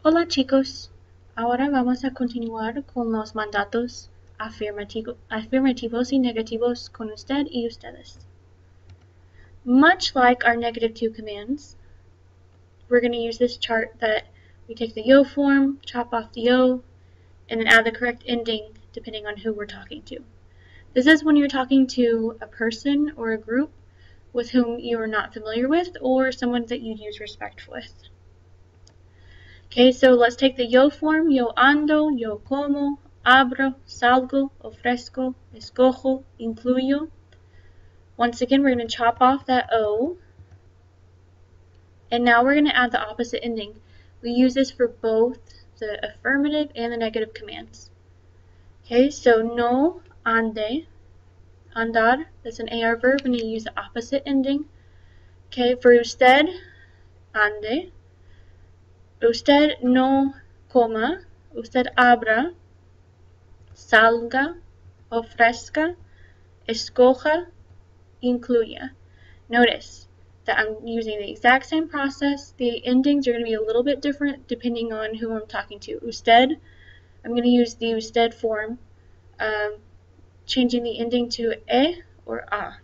Hola chicos, ahora vamos a continuar con los mandatos afirmativos y negativos con usted y ustedes. Much like our negative to commands, we're going to use this chart that we take the yo form, chop off the yo, and then add the correct ending depending on who we're talking to. This is when you're talking to a person or a group with whom you are not familiar with or someone that you'd use respect with. Okay, so let's take the yo form. Yo ando, yo como, abro, salgo, ofrezco, escojo, incluyo. Once again, we're going to chop off that O. And now we're going to add the opposite ending. We use this for both the affirmative and the negative commands. Okay, so no ande, andar, that's an AR verb, and you use the opposite ending. Okay, for usted, ande. Usted no coma, usted abra, salga, ofrezca, escoja, incluya. Notice that I'm using the exact same process. The endings are going to be a little bit different depending on who I'm talking to. Usted, I'm going to use the usted form, changing the ending to e or a.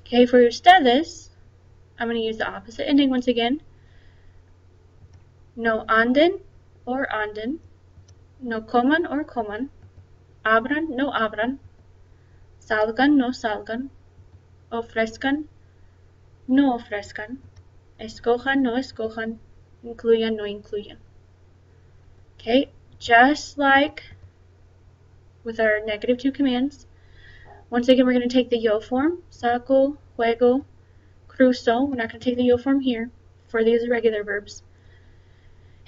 Okay, for ustedes, I'm going to use the opposite ending once again. No anden or anden, no coman or coman, abran, no abran, salgan, no salgan, ofrezcan, no ofrezcan, escojan, no escojan, incluyan, no incluyan. Okay, just like with our negative to commands, once again we're going to take the yo form, saco, juego, cruzo. We're not going to take the yo form here for these irregular verbs.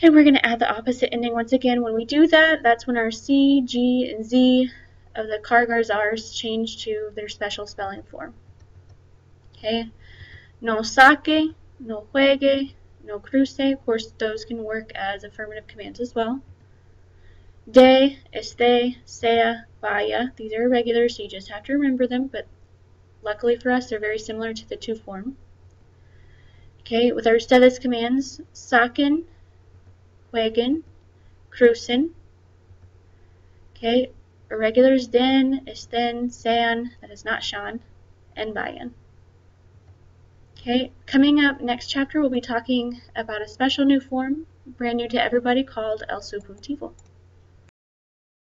And we're going to add the opposite ending once again. When we do that, that's when our C, G, and Z of the Kargar's R's change to their special spelling form. Okay, no saque, no juegue, no cruce. Of course, those can work as affirmative commands as well. De, este, sea, vaya. These are irregular, so you just have to remember them, but luckily for us, they're very similar to the to form. Okay, with our ustedes commands, saquen, jueguen, crucen. Okay, irregulars den, estén, sean, that is not Sean, and vayan. Okay, coming up next chapter, we'll be talking about a special new form, brand new to everybody, called el subjuntivo.